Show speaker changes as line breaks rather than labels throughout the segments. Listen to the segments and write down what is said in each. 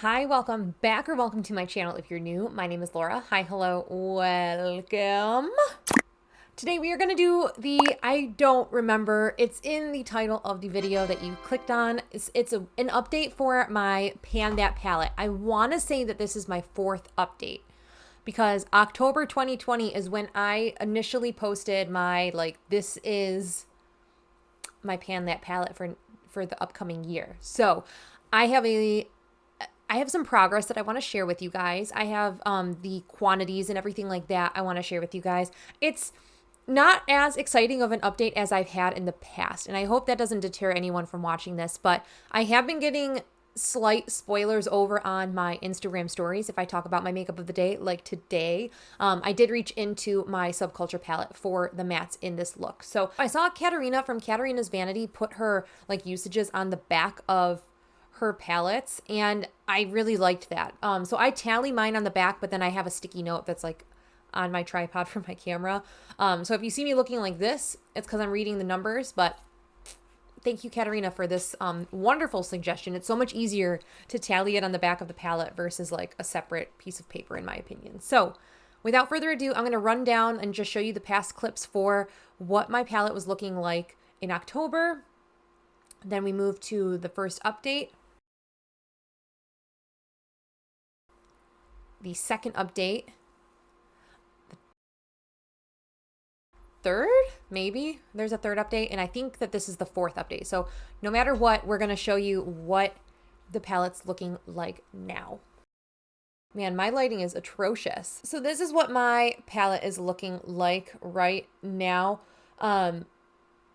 Hi, welcome back or welcome to my channel if you're new. My name is Laura. Hi, hello, welcome. Today we are going to do I don't remember, it's in the title of the video that you clicked on. It's an update for my Pan That palette. I want to say that this is my fourth update because October 2020 is when I initially posted my, this is my Pan That palette for the upcoming year. So I have some progress that I want to share with you guys. I have the quantities and everything like that I want to share with you guys. It's not as exciting of an update as I've had in the past, and I hope that doesn't deter anyone from watching this, but I have been getting slight spoilers over on my Instagram stories if I talk about my makeup of the day, like today. I did reach into my Subculture palette for the mattes in this look. So I saw Katarina from Katarina's Vanity put her usages on the back of her palettes, and I really liked that. So I tally mine on the back, but then I have a sticky note that's on my tripod for my camera. So if you see me looking like this, it's because I'm reading the numbers, but thank you, Katarina, for this wonderful suggestion. It's so much easier to tally it on the back of the palette versus a separate piece of paper, in my opinion. So without further ado, I'm going to run down and just show you the past clips for what my palette was looking like in October. Then we move to the first update, the second update, the third, maybe there's a third update, and I think that this is the fourth update. So no matter what, we're going to show you what the palette's looking like now. Man, my lighting is atrocious. So this is what my palette is looking like right now.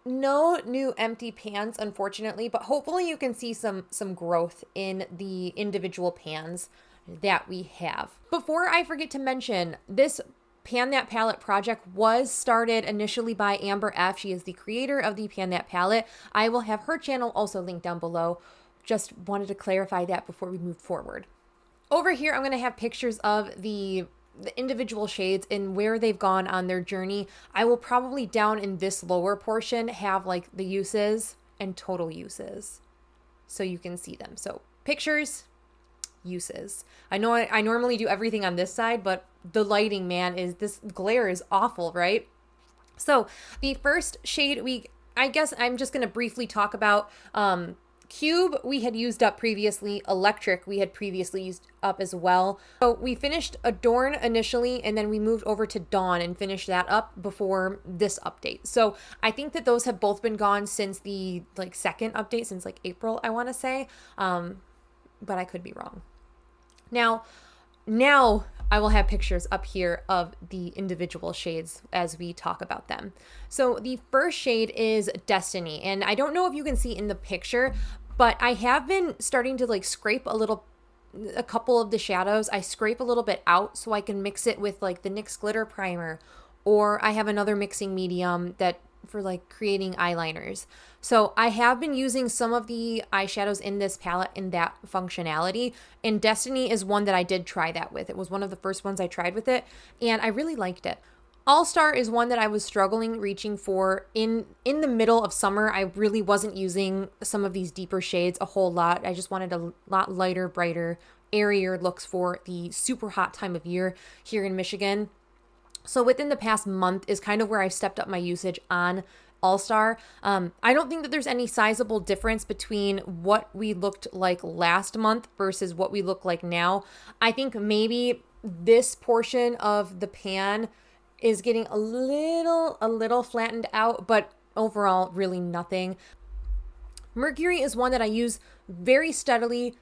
No new empty pans, unfortunately, but hopefully you can see some growth in the individual pans that we have. Before I forget to mention, this Pan That palette project was started initially by Amber F. She is the creator of the Pan That palette. I will have her channel also linked down below. Just wanted to clarify that before we move forward. Over here, I'm going to have pictures of the individual shades and where they've gone on their journey. I will probably down in this lower portion have the uses and total uses so you can see them. So pictures, uses. I know I normally do everything on this side, but the lighting, man, this glare is awful, right? So the first shade I guess I'm just going to briefly talk about Cube we had used up previously, Electric we had previously used up as well. So we finished Adorn initially, and then we moved over to Dawn and finished that up before this update. So I think that those have both been gone since the second update, since April, I want to say, but I could be wrong. Now I will have pictures up here of the individual shades as we talk about them. So the first shade is Destiny, and I don't know if you can see in the picture, but I have been starting to scrape a couple of the shadows. I scrape a little bit out so I can mix it with the NYX glitter primer, or I have another mixing medium that for creating eyeliners. So I have been using some of the eyeshadows in this palette in that functionality, and Destiny is one that I did try that with. It was one of the first ones I tried with it, and I really liked it. All Star is one that I was struggling reaching for in the middle of summer. I really wasn't using some of these deeper shades a whole lot. I just wanted a lot lighter, brighter, airier looks for the super hot time of year here in Michigan. So within the past month is kind of where I stepped up my usage on All-Star. I don't think that there's any sizable difference between what we looked like last month versus what we look like now. I think maybe this portion of the pan is getting a little flattened out, but overall really nothing. Mercury is one that I use very steadily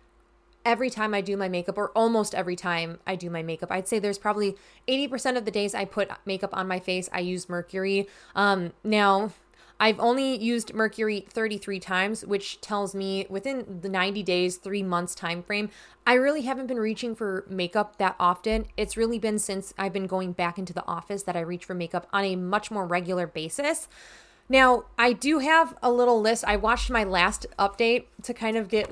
every time I do my makeup, or almost every time I do my makeup. I'd say there's probably 80% of the days I put makeup on my face, I use Mercury. Now, I've only used Mercury 33 times, which tells me within the 90 days, 3 months time frame, I really haven't been reaching for makeup that often. It's really been since I've been going back into the office that I reach for makeup on a much more regular basis. Now, I do have a little list. I watched my last update to kind of get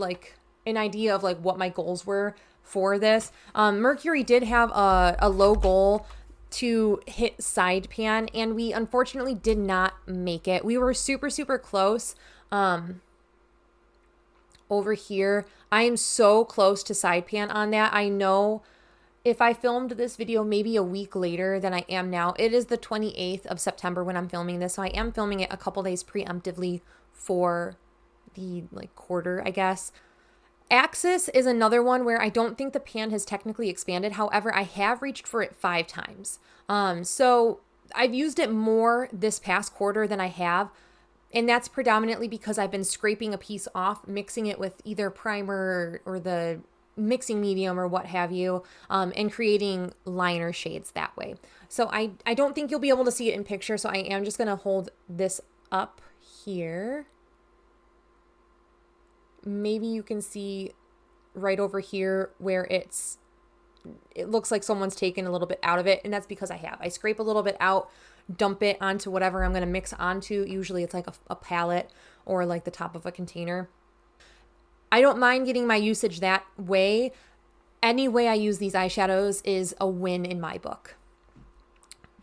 an idea of what my goals were for this. Mercury did have a low goal to hit side pan, and we unfortunately did not make it. We were super close. over here. I am so close to side pan on that. I know if I filmed this video maybe a week later than I am now, it is the 28th of September when I'm filming this. So I am filming it a couple days preemptively for the like quarter, I guess. Axis is another one where I don't think the pan has technically expanded. However, I have reached for it 5 times. So I've used it more this past quarter than I have. And that's predominantly because I've been scraping a piece off, mixing it with either primer or the mixing medium or what have you, and creating liner shades that way. So I don't think you'll be able to see it in picture. So I am just going to hold this up here. Maybe you can see right over here where it looks like someone's taken a little bit out of it. And that's because I have. I scrape a little bit out, dump it onto whatever I'm going to mix onto. Usually it's like a palette or like the top of a container. I don't mind getting my usage that way. Any way I use these eyeshadows is a win in my book.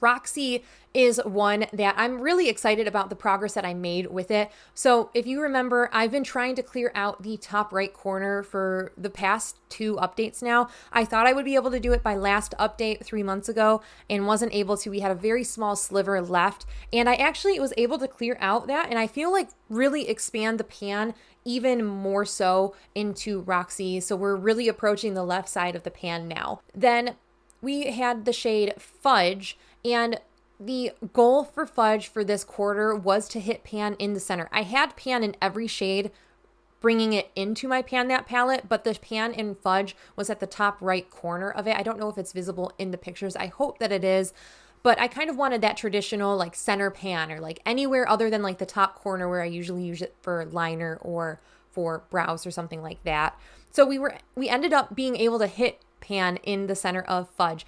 Roxy is one that I'm really excited about the progress that I made with it. So if you remember, I've been trying to clear out the top right corner for the past 2 updates now. I thought I would be able to do it by last update 3 months ago and wasn't able to. We had a very small sliver left and I actually was able to clear out that, and I feel like really expand the pan even more so into Roxy. So we're really approaching the left side of the pan now. Then we had the shade Fudge, and the goal for Fudge for this quarter was to hit pan in the center. I had pan in every shade, bringing it into my pan that palette, but the pan in Fudge was at the top right corner of it. I don't know if it's visible in the pictures. I hope that it is, but I kind of wanted that traditional like center pan or like anywhere other than like the top corner where I usually use it for liner or for brows or something like that. So we ended up being able to hit pan in the center of Fudge.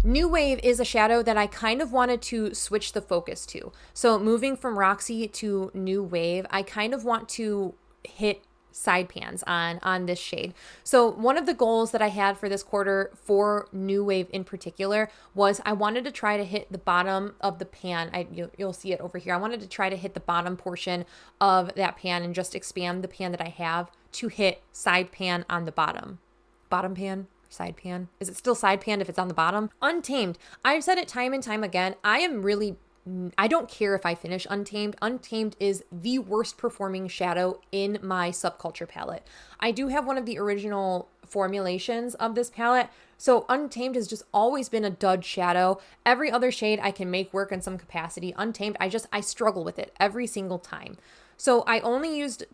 New Wave is a shadow that I kind of wanted to switch the focus to. So moving from Roxy to New Wave, I kind of want to hit side pans on this shade. So one of the goals that I had for this quarter for New Wave in particular was I wanted to try to hit the bottom of the pan. You'll see it over here. I wanted to try to hit the bottom portion of that pan and just expand the pan that I have to hit side pan on the bottom. Bottom pan? Side pan? Is it still side pan if it's on the bottom? Untamed. I've said it time and time again. I don't care if I finish Untamed. Untamed is the worst performing shadow in my Subculture palette. I do have one of the original formulations of this palette, so Untamed has just always been a dud shadow. Every other shade I can make work in some capacity. Untamed, I struggle with it every single time. So I only used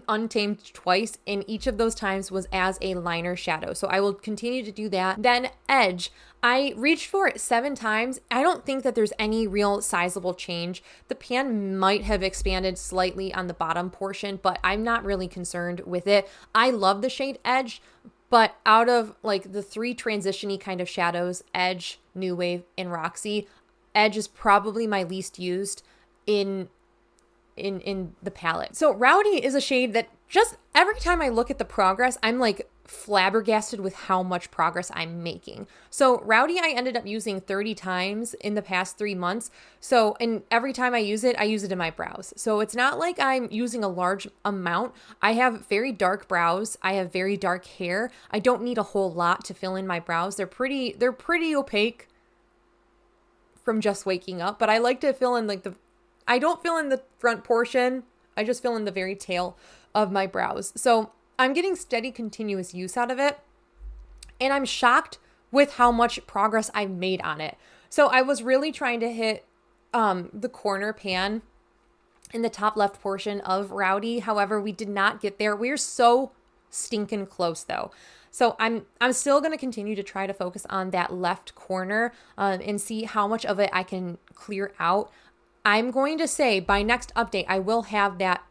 Untamed twice, and each of those times was as a liner shadow. So I will continue to do that. Then Edge, I reached for it 7 times. I don't think that there's any real sizable change. The pan might have expanded slightly on the bottom portion, but I'm not really concerned with it. I love the shade Edge, but out of like the 3 transition-y kind of shadows, Edge, New Wave, and Roxy, Edge is probably my least used in the palette. So Rowdy is a shade that just every time I look at the progress, I'm like flabbergasted with how much progress I'm making. So Rowdy I ended up using 30 times in the past 3 months. So, and every time I use it in my brows. So it's not like I'm using a large amount. I have very dark brows. I have very dark hair. I don't need a whole lot to fill in my brows. They're pretty opaque from just waking up, but I like to fill in I don't fill in the front portion. I just fill in the very tail of my brows. So I'm getting steady, continuous use out of it. And I'm shocked with how much progress I've made on it. So I was really trying to hit the corner pan in the top left portion of Rowdy. However, we did not get there. We're so stinking close though. So I'm still going to continue to try to focus on that left corner and see how much of it I can clear out. I'm going to say by next update, I will have that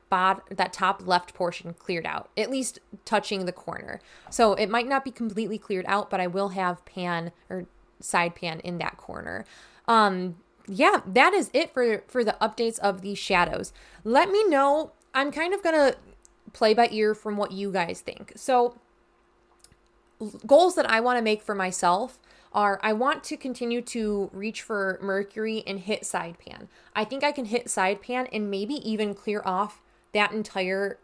top left portion cleared out, at least touching the corner. So it might not be completely cleared out, but I will have pan or side pan in that corner. Yeah, that is it for the updates of these shadows. Let me know. I'm kind of going to play by ear from what you guys think. So goals that I want to make for myself are I want to continue to reach for Mercury and hit side pan. I think I can hit side pan and maybe even clear off that entire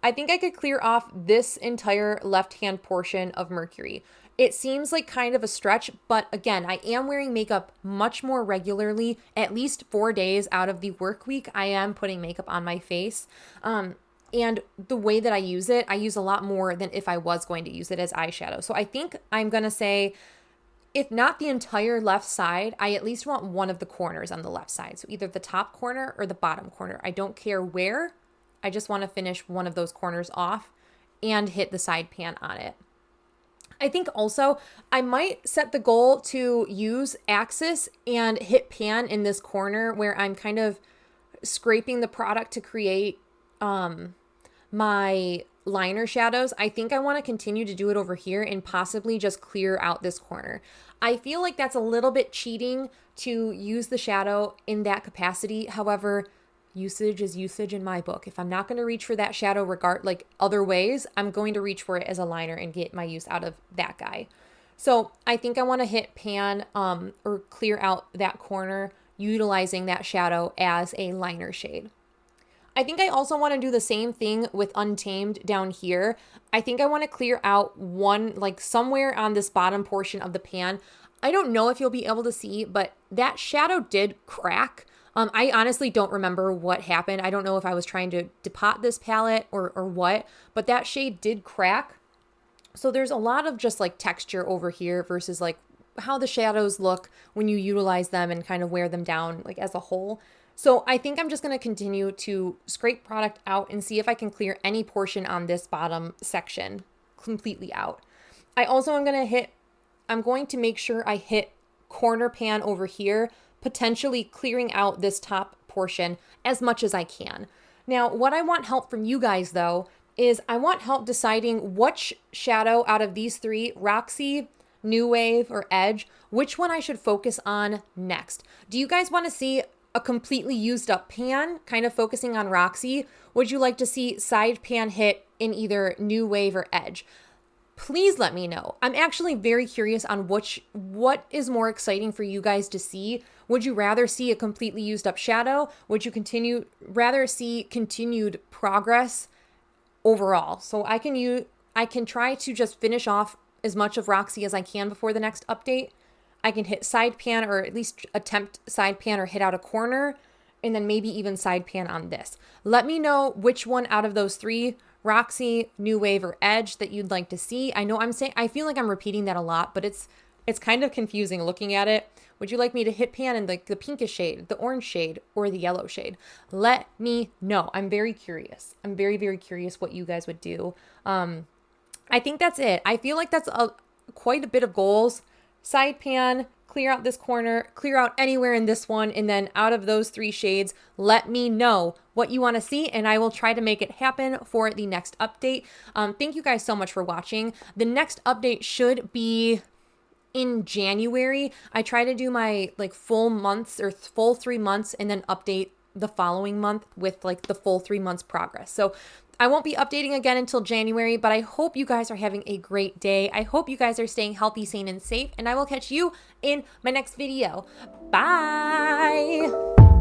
I think I could clear off this entire left-hand portion of Mercury. It seems like kind of a stretch, but again, I am wearing makeup much more regularly, at least 4 days out of the work week. I am putting makeup on my face. And the way that I use it, I use a lot more than if I was going to use it as eyeshadow. So I think I'm going to say, if not the entire left side, I at least want one of the corners on the left side. So either the top corner or the bottom corner. I don't care where. I just want to finish one of those corners off and hit the side pan on it. I think also I might set the goal to use Axis and hit pan in this corner where I'm kind of scraping the product to create my liner shadows. I think I want to continue to do it over here and possibly just clear out this corner. I feel like that's a little bit cheating to use the shadow in that capacity. However, usage is usage in my book. If I'm not going to reach for that shadow like other ways, I'm going to reach for it as a liner and get my use out of that guy. So I think I want to hit pan or clear out that corner utilizing that shadow as a liner shade. I think I also want to do the same thing with Untamed down here. I think I want to clear out one, like somewhere on this bottom portion of the pan. I don't know if you'll be able to see, but that shadow did crack. I honestly don't remember what happened. I don't know if I was trying to depot this palette or what, but that shade did crack. So there's a lot of just like texture over here versus like how the shadows look when you utilize them and kind of wear them down like as a whole. So I think I'm just going to continue to scrape product out and see if I can clear any portion on this bottom section completely out. I also am going to make sure I hit corner pan over here, potentially clearing out this top portion as much as I can. Now, what I want help from you guys though, is I want help deciding which shadow out of these three, Roxy, New Wave, or Edge, which one I should focus on next. Do you guys want to see a completely used up pan, kind of focusing on Roxy? Would you like to see side pan hit in either New Wave or Edge? Please let me know. I'm actually very curious on what is more exciting for you guys to see. Would you rather see a completely used up shadow? Would you rather see continued progress overall? So I can try to just finish off as much of Roxy as I can before the next update. I can hit side pan or at least attempt side pan or hit out a corner and then maybe even side pan on this. Let me know which one out of those three, Roxy, New Wave, or Edge, that you'd like to see. I know I feel like I'm repeating that a lot, but it's kind of confusing looking at it. Would you like me to hit pan in the pinkish shade, the orange shade, or the yellow shade? Let me know. I'm very curious. I'm very, very curious what you guys would do. I think that's it. I feel like that's quite a bit of goals. Side pan, clear out this corner, clear out anywhere in this one, and then out of those three shades, let me know what you want to see, and I will try to make it happen for the next update. Thank you guys so much for watching. The next update should be in January. I try to do my like full months or full 3 months and then update the following month with like the full 3 months progress. So I won't be updating again until January, but I hope you guys are having a great day. I hope you guys are staying healthy, sane, and safe, and I will catch you in my next video. Bye!